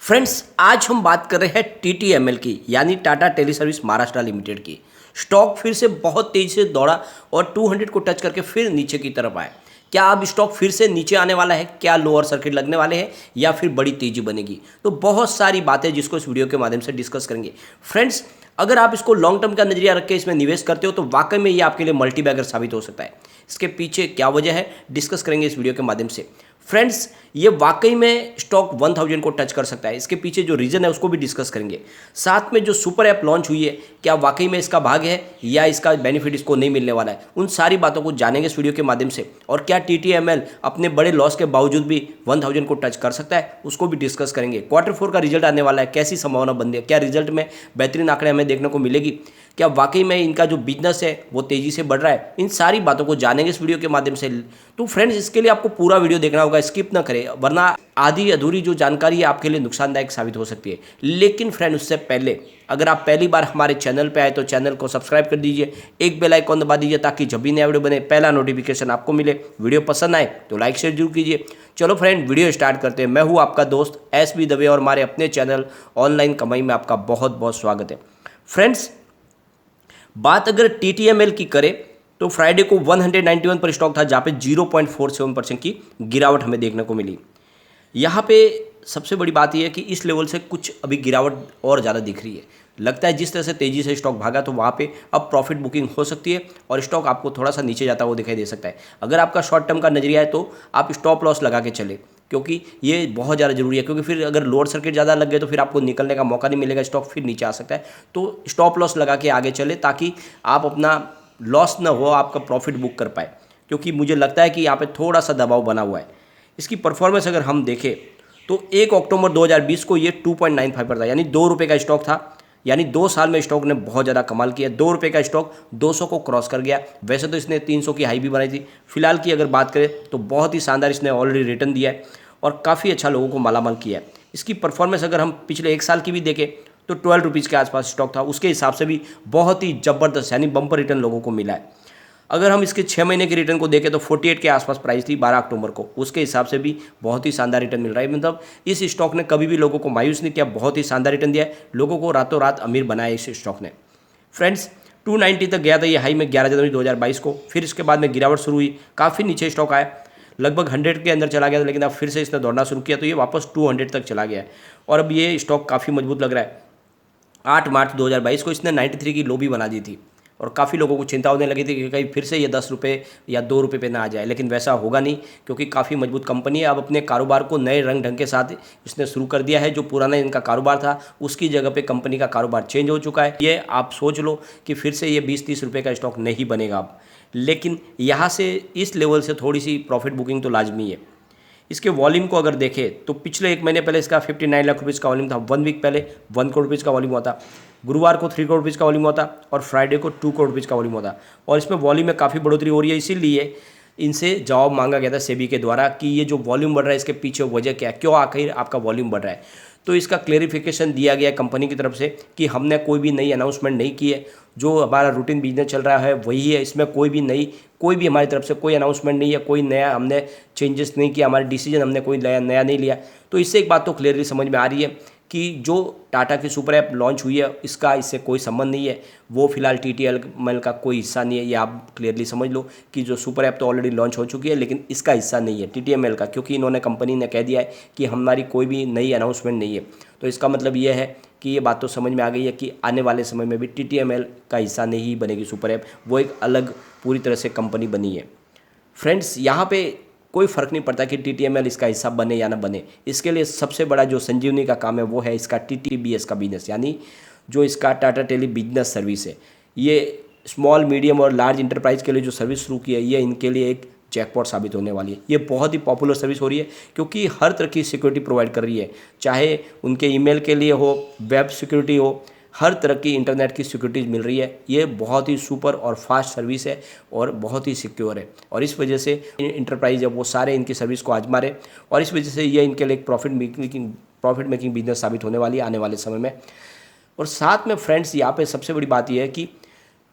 Friends, आज हम बात कर रहे हैं टीटीएमएल की, यानी Tata tele service Maharashtra limited की। स्टॉक फिर से बहुत तेजी से दौड़ा और 200 को टच करके फिर नीचे की तरफ आया। क्या अब स्टॉक फिर से नीचे आने वाला है? क्या लोअर सर्किट लगने वाले हैं या फिर बड़ी तेजी बनेगी? तो बहुत सारी बातें जिसको इस वीडियो के माध्यम से डिस्कस करेंगे। फ्रेंड्स, अगर आप इसको लॉन्ग टर्म का नजरिया रख के इसमें निवेश करते हो तो वाकई में ये आपके लिए मल्टीबैगर साबित हो सकता है। इसके पीछे क्या वजह है, डिस्कस करेंगे इस वीडियो के माध्यम से। फ्रेंड्स, ये वाकई में स्टॉक 1000 को टच कर सकता है। इसके पीछे जो रीज़न है उसको भी डिस्कस करेंगे। साथ में जो सुपर ऐप लॉन्च हुई है, क्या वाकई में इसका भाग है या इसका बेनिफिट इसको नहीं मिलने वाला है, उन सारी बातों को जानेंगे इस वीडियो के माध्यम से। और क्या टीटीएमएल अपने बड़े लॉस के बावजूद भी 1000 को टच कर सकता है, उसको भी डिस्कस करेंगे। Q4 का रिजल्ट आने वाला है, कैसी संभावना बन रही है, क्या रिजल्ट में बेहतरीन आंकड़े हमें देखने को मिलेगी, क्या वाकई में इनका जो बिजनेस है वो तेज़ी से बढ़ रहा है, इन सारी बातों को जानेंगे इस वीडियो के माध्यम से। तो फ्रेंड्स, इसके लिए आपको पूरा वीडियो देखना होगा, स्किप ना करें, वरना आधी अधूरी जो जानकारी है आपके लिए नुकसानदायक साबित हो सकती है। लेकिन फ्रेंड, उससे पहले अगर आप पहली बार हमारे चैनल पे आए तो चैनल को सब्सक्राइब कर दीजिए, एक बेल आइकॉन दबा दीजिए ताकि जब भी नया वीडियो बने पहला नोटिफिकेशन आपको मिले। वीडियो पसंद आए तो लाइक शेयर जरूर कीजिए। चलो फ्रेंड, वीडियो स्टार्ट करते हैं। मैं हूँ आपका दोस्त SB दवे और हमारे अपने चैनल ऑनलाइन कमाई में आपका बहुत बहुत स्वागत है। फ्रेंड्स, बात अगर टीटीएमएल की करें तो फ्राइडे को 191 पर स्टॉक था, जहाँ पे 0.47% की गिरावट हमें देखने को मिली। यहाँ पे सबसे बड़ी बात यह है कि इस लेवल से कुछ अभी गिरावट और ज़्यादा दिख रही है। लगता है जिस तरह से तेज़ी से स्टॉक भागा तो वहाँ पे अब प्रॉफिट बुकिंग हो सकती है और स्टॉक आपको थोड़ा सा नीचे जाता हुआ दिखाई दे सकता है। अगर आपका शॉर्ट टर्म का नजरिया है तो आप स्टॉप लॉस लगा के चले, क्योंकि ये बहुत ज़्यादा जरूरी है। क्योंकि फिर अगर लोअर सर्किट ज़्यादा लग गए तो फिर आपको निकलने का मौका नहीं मिलेगा, स्टॉक फिर नीचे आ सकता है। तो स्टॉप लॉस लगा के आगे चले ताकि आप अपना लॉस ना हो, आपका प्रॉफिट बुक कर पाए। क्योंकि मुझे लगता है कि यहाँ पे थोड़ा सा दबाव बना हुआ है। इसकी परफॉर्मेंस अगर हम देखें तो 1 अक्टूबर 2020 को ये 2.95 पर था, यानी 2 रुपये का स्टॉक था। यानी 2 साल में स्टॉक ने बहुत ज़्यादा कमाल किया। 2 रुपये का स्टॉक 200 को क्रॉस कर गया। वैसे तो इसने 300 की हाई भी बनाई थी। फिलहाल की अगर बात करें तो बहुत ही शानदार इसने ऑलरेडी रिटर्न दिया है और काफ़ी अच्छा लोगों को मालामाल किया है। इसकी परफॉर्मेंस अगर हम पिछले 1 साल की भी देखें तो 12 रुपीज़ के आसपास स्टॉक था, उसके हिसाब से भी बहुत ही ज़बरदस्त यानी बम्पर रिटर्न लोगों को मिला है। अगर हम इसके 6 महीने के रिटर्न को देखें तो 48 के आसपास प्राइस थी 12 अक्टूबर को, उसके हिसाब से भी बहुत ही शानदार रिटर्न मिल रहा है। मतलब इस स्टॉक ने कभी भी लोगों को मायूस नहीं किया, बहुत ही शानदार रिटर्न दिया है, लोगों को रातों रात अमीर बनाया इस स्टॉक ने। फ्रेंड्स, 290 तक गया था ये हाई में 11 जनवरी 2022 को। फिर इसके बाद में गिरावट शुरू हुई, काफ़ी नीचे स्टॉक आया, लगभग 100 के अंदर चला गया था, लेकिन अब फिर से इसने दौड़ना शुरू किया तो ये वापस 200 तक चला गया है और अब ये स्टॉक काफ़ी मजबूत लग रहा है। 8 मार्च 2022 को इसने 93 की लो भी बना दी थी और काफ़ी लोगों को चिंता होने लगी थी कि कहीं फिर से ये 10 रुपये या 2 रुपये पे ना आ जाए, लेकिन वैसा होगा नहीं क्योंकि काफ़ी मजबूत कंपनी है। अब अपने कारोबार को नए रंग ढंग के साथ इसने शुरू कर दिया है। जो पुराना इनका कारोबार था उसकी जगह पे कंपनी का कारोबार चेंज हो चुका है। ये आप सोच लो कि फिर से ये 20-30 रुपये का स्टॉक नहीं बनेगा अब, लेकिन यहाँ से इस लेवल से थोड़ी सी प्रॉफिट बुकिंग तो लाजमी है। इसके वॉल्यूम को अगर देखें तो पिछले 1 महीने पहले इसका 59 लाख रुपीज़ का वॉल्यूम था। 1 वीक पहले 1 करोड़ रुपीज़ का वॉल्यूम हुआ था। गुरुवार को 3 करोड़ रुपीज़ का वॉल्यूम हुआ था और फ्राइडे को 2 करोड़ रुपीज़ का वॉल्यूम हुआ था। और इसमें वॉल्यूम में काफ़ी बढ़ोतरी हो रही है, इसीलिए इनसे जवाब मांगा गया था सेबी के द्वारा कि ये जो वॉल्यूम बढ़ रहा है इसके पीछे वजह क्या है, क्यों आखिर आपका वॉल्यूम बढ़ रहा है। तो इसका क्लेरिफिकेशन दिया गया है कंपनी की तरफ से कि हमने कोई भी नई अनाउंसमेंट नहीं की है, जो हमारा रूटीन बिजनेस चल रहा है वही है। इसमें कोई भी हमारी तरफ से कोई अनाउंसमेंट नहीं है, कोई नया हमने चेंजेस नहीं किया, हमारे डिसीजन हमने कोई नया नहीं लिया। तो इससे एक बात तो क्लियरली समझ में आ रही है कि जो टाटा की सुपर ऐप लॉन्च हुई है इसका इससे कोई संबंध नहीं है, वो फिलहाल टीटीएमएल का कोई हिस्सा नहीं है। ये आप क्लियरली समझ लो कि जो सुपर ऐप तो ऑलरेडी लॉन्च हो चुकी है लेकिन इसका हिस्सा नहीं है टीटीएमएल का, क्योंकि इन्होंने कंपनी ने कह दिया है कि हमारी कोई भी नई अनाउंसमेंट नहीं है। तो इसका मतलब ये है कि ये बात तो समझ में आ गई है कि आने वाले समय में भी टीटीएमएल का हिस्सा नहीं बनेगी सुपर ऐप, वो एक अलग पूरी तरह से कंपनी बनी है। फ्रेंड्स, यहाँ पे कोई फ़र्क नहीं पड़ता कि टीटीएमएल इसका हिस्सा बने या ना बने। इसके लिए सबसे बड़ा जो संजीवनी का काम है वो है इसका टीटीबीएस का बिजनेस, यानी जो इसका टाटा टेली बिजनेस सर्विस है। ये स्मॉल मीडियम और लार्ज इंटरप्राइज के लिए जो सर्विस शुरू की है ये इनके लिए एक जैकपॉट साबित होने वाली है। ये बहुत ही पॉपुलर सर्विस हो रही है क्योंकि हर तरह की सिक्योरिटी प्रोवाइड कर रही है, चाहे उनके ईमेल के लिए हो, वेब सिक्योरिटी हो, हर तरह की इंटरनेट की सिक्योरिटी मिल रही है। ये बहुत ही सुपर और फास्ट सर्विस है और बहुत ही सिक्योर है और इस वजह से इंटरप्राइज है वो सारे इनकी सर्विस को आजमा रहे और इस वजह से ये इनके लिए एक प्रॉफिट मेकिंग बिजनेस साबित होने वाली है आने वाले समय में। और साथ में फ्रेंड्स, यहाँ पे सबसे बड़ी बात यह है कि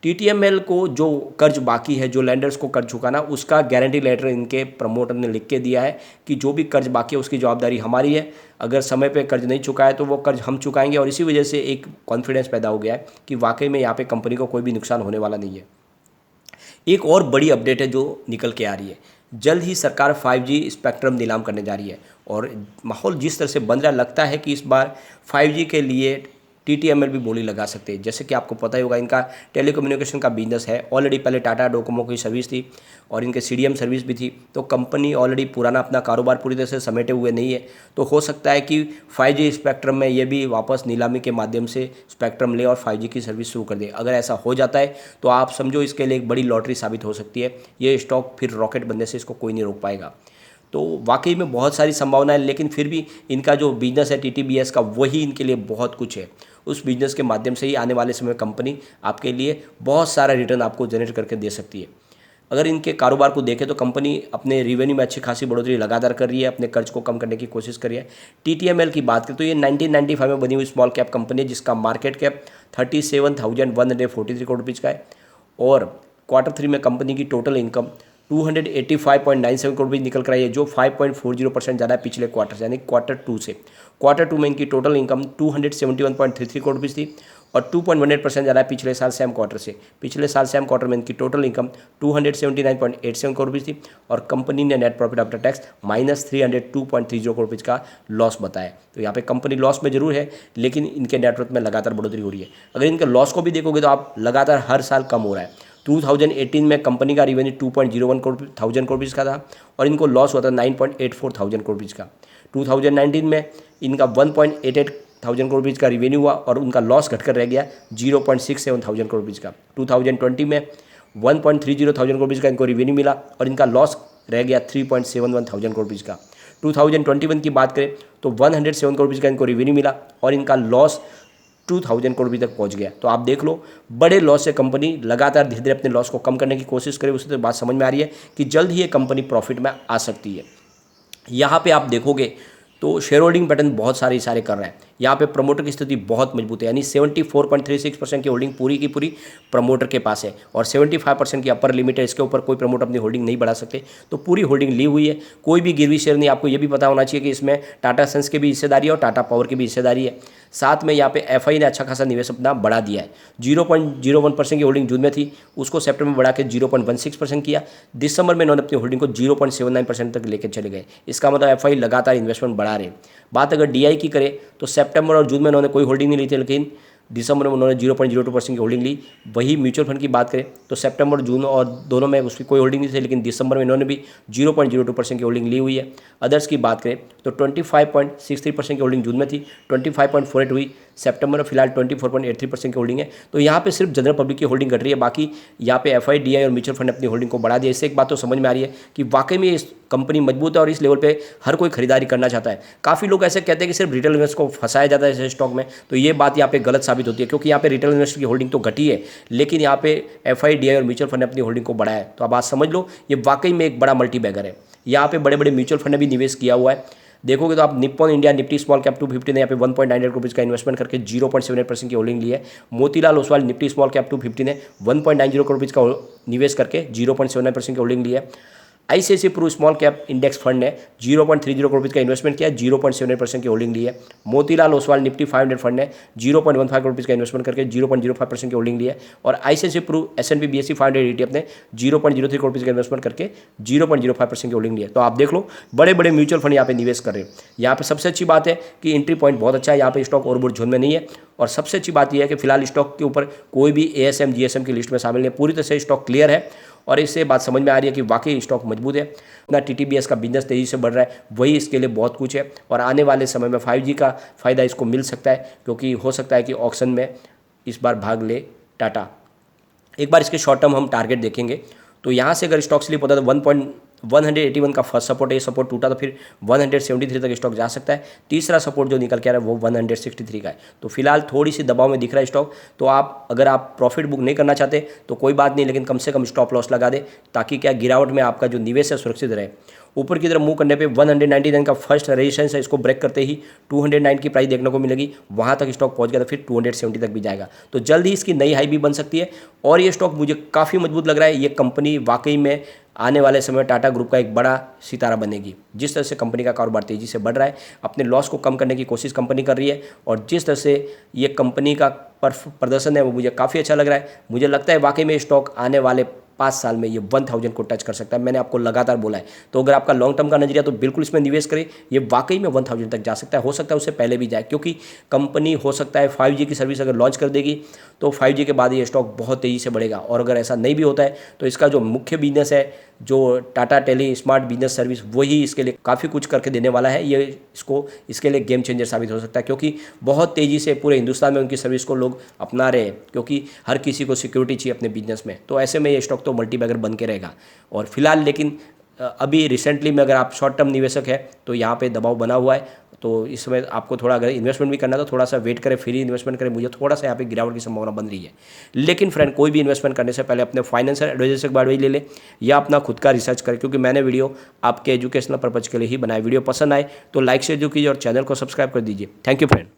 टीटीएमएल को जो कर्ज बाकी है, जो लैंडर्स को कर्ज चुकाना, उसका गारंटी लेटर इनके प्रमोटर ने लिख के दिया है कि जो भी कर्ज बाकी है उसकी जवाबदारी हमारी है। अगर समय पे कर्ज नहीं चुकाए तो वो कर्ज हम चुकाएंगे। और इसी वजह से एक कॉन्फिडेंस पैदा हो गया है कि वाकई में यहाँ पे कंपनी को कोई भी नुकसान होने वाला नहीं है। एक और बड़ी अपडेट है जो निकल के आ रही है, जल्द ही सरकार 5G स्पेक्ट्रम नीलाम करने जा रही है। और माहौल जिस तरह से बन रहा, लगता है कि इस बार 5G के लिए टीटीएमएल भी बोली लगा सकते हैं। जैसे कि आपको पता ही होगा, इनका टेलीकम्युनिकेशन का बिजनेस है। ऑलरेडी पहले टाटा डोकोमो की सर्विस थी और इनके सीडीएम सर्विस भी थी। तो कंपनी ऑलरेडी पुराना अपना कारोबार पूरी तरह से समेटे हुए नहीं है। तो हो सकता है कि 5G स्पेक्ट्रम में ये भी वापस नीलामी के माध्यम से स्पेक्ट्रम ले और 5G की सर्विस शुरू कर दे। अगर ऐसा हो जाता है तो आप समझो इसके लिए एक बड़ी लॉटरी साबित हो सकती है। ये स्टॉक फिर रॉकेट बनने से इसको कोई नहीं रोक पाएगा। तो वाकई में बहुत सारी संभावनाएं, लेकिन फिर भी इनका जो बिजनेस है टीटीबीएस का, वही इनके लिए बहुत कुछ है। उस बिजनेस के माध्यम से ही आने वाले समय में कंपनी आपके लिए बहुत सारा रिटर्न आपको जनरेट करके दे सकती है। अगर इनके कारोबार को देखें तो कंपनी अपने रेवेन्यू में अच्छी खासी बढ़ोतरी लगातार कर रही है, अपने कर्ज को कम करने की कोशिश कर रही है। टीटीएमएल की बात करें तो ये 1995 में बनी हुई स्मॉल कैप कंपनी है, जिसका मार्केट कैप 37,143 करोड़ रुपीज़ का है। और Q3 में कंपनी की टोटल इनकम 285.97 करोड़ रुपये निकल कर आई है, जो 5.40% ज़्यादा है पिछले क्वार्टर से, यानी Q2 से। Q2 में इनकी टोटल इनकम 271.33 करोड़ रुपीज़ थी और 2.18% ज़्यादा है पिछले साल सेम क्वार्टर से। पिछले साल सेम क्वार्टर में इनकी टोटल इनकम 279.87 करोड़ रुपीज़ थी और कंपनी ने net profit after tax -302.30 crore rupees का लॉस बताया। तो यहाँ पे कंपनी लॉस में जरूर है, लेकिन इनके नेटवर्थ में लगातार बढ़ोतरी हो रही है। अगर इनके लॉस को भी देखोगे तो आप लगातार हर साल कम हो रहा है। 2018 में कंपनी का रेवेन्यू 2.01 थाउजेंड करोड़ रुपीज़ का था और इनको लॉस हुआ था 9.84 थाउजेंड करोड़ रुपीज़ का। 2019 में इनका 1.88 थाउजेंड करोड़ रुपीज़ का रेवेन्यू हुआ और उनका लॉस घटकर रह गया 0.67 थाउजेंड करोड़ रुपीज़ का। 2020 में 1.30 थाउजेंड करोड़ रुपीज़ का इनको रेवेन्यू मिला और इनका लॉस रह गया 3.71 थाउजेंड करोड़ रुपीज़ का। 2021 की बात करें तो 107 करोड़ रुपीज़ का इनको रेवेन्यू मिला और इनका लॉस 2000 करोड़ रुपये तक पहुंच गया। तो आप देख लो, बड़े लॉस से कंपनी लगातार धीरे धीरे अपने लॉस को कम करने की कोशिश करे। उससे तो बात समझ में आ रही है कि जल्द ही ये कंपनी प्रॉफिट में आ सकती है। यहाँ पे आप देखोगे तो शेयर होल्डिंग पैटर्न बहुत सारे इशारे कर रहे हैं। यहाँ पे प्रमोटर की स्थिति बहुत मजबूत है, यानी 74.36% की होल्डिंग पूरी की पूरी प्रमोटर के पास है और 75% की अपर लिमिट है। इसके ऊपर कोई प्रमोटर अपनी होल्डिंग नहीं बढ़ा सकते, तो पूरी होल्डिंग ली हुई है। कोई भी गिरवी शेयर नहीं। आपको ये भी पता होना चाहिए कि इसमें टाटा सन्स की भी हिस्सेदारी है और टाटा पावर की भी हिस्सेदारी है। साथ में यहाँ पे एफआई ने अच्छा खासा निवेश अपना बढ़ा दिया है। 0.01% की होल्डिंग जून में थी, उसको सितंबर में बढ़ा के 0.16% किया। दिसंबर में इन्होंने अपनी होल्डिंग को 0.79% तक लेकर चले गए। इसका मतलब एफआई लगातार इन्वेस्टमेंट बढ़ा रहे हैं। बात अगर डीआई की करें तो सितंबर और जून में उन्होंने कोई होल्डिंग नहीं ली थी, लेकिन दिसंबर में उन्होंने 0.02% की होल्डिंग ली। वही म्यूचुअल फंड की बात करें तो सितंबर जून और दोनों में उसकी कोई होल्डिंग नहीं थी, लेकिन दिसंबर में इन्होंने भी 0.02% की होल्डिंग ली हुई है। अदर्स की बात करें तो 25.63% की होल्डिंग जून में थी, 25.48 हुई सितंबर में, फिलहाल 24.83% की होल्डिंग है। तो यहाँ पे सिर्फ जनरल पब्लिक की होल्डिंग घट रही है, बाकी यहाँ पे एफआई, डीआई और म्यूचुअल फंड ने अपनी होल्डिंग को बढ़ा दिया। इससे एक बात तो समझ में आ रही है कि वाकई में इस कंपनी मजबूत है और इस लेवल पे हर कोई खरीदारी करना चाहता है। काफ़ी लोग ऐसे कहते हैं कि सिर्फ रिटेल इन्वेस्टर को फंसाया जाता है इस स्टॉक में, तो ये बात यहाँ पे गलत साबित होती है, क्योंकि यहाँ पे रिटेल इन्वेस्टर की होल्डिंग तो घटी है, लेकिन यहाँ पे एफआई, डीआई और म्यूचुअल फंड ने अपनी होल्डिंग को बढ़ाया है। तो आप बात समझ लो, ये वाकई में एक बड़ा मल्टीबैगर है। यहाँ पे बड़े बड़े म्यूचुअल फंड ने भी निवेश किया हुआ है। देखोगे तो आप Nippon India Nifty small cap 250 ने यहाँ पे 1.98 करोड़ रुपये का इन्वेस्टमेंट करके 0.78% की होल्डिंग ली है। Motilal Oswal Nifty small cap 250 ने 1.90 करोड़ रुपये का निवेश करके 0.79% की होल्डिंग ली है। ICICI Pru small cap index fund ने 0.30 करोड़ रुपये का इन्वेस्टमेंट किया, 0.78% की होल्डिंग ली है। मोतीलाल ओसवाल निफ्टी 500 फंड ने 0.15 करोड़ रुपये का इन्वेस्टमेंट करके 0.05% की होल्डिंग ली है। और ICICI Pru S&P BSE 500 ETF ने 0.03 करोड़ रुपये का इन्वेस्टमेंट करके 0.05% की होल्डिंग ली है। तो आप देख लो, बड़े बड़े म्यूचुअल फंड यहाँ पे निवेश कर रहे हैं। यहाँ पे सबसे अच्छी बात है कि एंट्री पॉइंट बहुत अच्छा है। यहाँ पे स्टॉक ओवरबॉट जोन में नहीं है और सबसे अच्छी बात यह है कि फिलहाल स्टॉक के ऊपर कोई भी ASM GSM की लिस्ट में शामिल नहीं है। पूरी तरह से स्टॉक क्लियर है और इससे बात समझ में आ रही है कि वाकई स्टॉक मजबूत है। अपना TTBS का बिजनेस तेज़ी से बढ़ रहा है, वही इसके लिए बहुत कुछ है और आने वाले समय में 5G का फ़ायदा इसको मिल सकता है, क्योंकि हो सकता है कि ऑक्शन में इस बार भाग ले टाटा। एक बार इसके शॉर्ट टर्म हम टारगेट देखेंगे तो यहाँ से अगर स्टॉक स्लिप होता है तो 181 का फर्स्ट सपोर्ट है, ये सपोर्ट टूटा तो फिर 173 तक स्टॉक जा सकता है। तीसरा सपोर्ट जो निकल के आ रहा है वो 163 का है। तो फिलहाल थोड़ी सी दबाव में दिख रहा है स्टॉक। तो आप अगर आप प्रॉफिट बुक नहीं करना चाहते तो कोई बात नहीं, लेकिन कम से कम स्टॉप लॉस लगा दे, ताकि क्या गिरावट में आपका जो निवेश है सुरक्षित रहे। ऊपर की तरफ मूव करने पे 199 का फर्स्ट रेजिस्टेंस है, इसको ब्रेक करते ही 209 की प्राइस देखने को मिलेगी, वहाँ तक स्टॉक पहुँच गया तो फिर 270 तक भी जाएगा। तो जल्द ही इसकी नई हाई भी बन सकती है। और ये स्टॉक मुझे काफ़ी मजबूत लग रहा है। ये कंपनी वाकई में आने वाले समय टाटा ग्रुप का एक बड़ा सितारा बनेगी। जिस तरह से कंपनी का कारोबार तेज़ी से बढ़ रहा है, अपने लॉस को कम करने की कोशिश कंपनी कर रही है, और जिस तरह से ये कंपनी का प्रदर्शन है वो मुझे काफ़ी अच्छा लग रहा है। मुझे लगता है वाकई में स्टॉक आने वाले 5 साल में ये 1000 को टच कर सकता है। मैंने आपको लगातार बोला है। तो अगर आपका लॉन्ग टर्म का नजरिया तो बिल्कुल इसमें निवेश करें। ये वाकई में 1000 तक जा सकता है, हो सकता है उससे पहले भी जाए, क्योंकि कंपनी हो सकता है 5G की सर्विस अगर लॉन्च कर देगी तो 5G के बाद ये स्टॉक बहुत तेज़ी से बढ़ेगा। और अगर ऐसा नहीं भी होता है तो इसका जो मुख्य बिजनेस है, जो Tata tele smart business service, वही इसके लिए काफ़ी कुछ करके देने वाला है। ये इसके लिए गेम चेंजर साबित हो सकता है, क्योंकि बहुत तेज़ी से पूरे हिंदुस्तान में उनकी सर्विस को लोग अपना रहे हैं, क्योंकि हर किसी को सिक्योरिटी चाहिए अपने बिजनेस में। तो ऐसे में ये स्टॉक तो मल्टीबैगर बन के रहेगा। और फिलहाल लेकिन अभी रिसेंटली में अगर आप शॉर्ट टर्म निवेशक है तो यहाँ पे दबाव बना हुआ है। तो इस समय आपको थोड़ा अगर इन्वेस्टमेंट भी करना है तो थोड़ा सा वेट करें, फ्री इन्वेस्टमेंट करें। मुझे थोड़ा सा यहाँ पे गिरावट की संभावना बन रही है। लेकिन फ्रेंड, कोई भी इन्वेस्टमेंट करने से पहले अपने फाइनेंशियल एडवाइजर से एक बार ले ले, या अपना खुद का रिसर्च करें, क्योंकि मैंने वीडियो आपके एजुकेशनल पर्पज़ के लिए ही बनाया। वीडियो पसंद आए तो लाइक शेयर जो कीजिए और चैनल को सब्सक्राइब कर दीजिए। Thank you friend.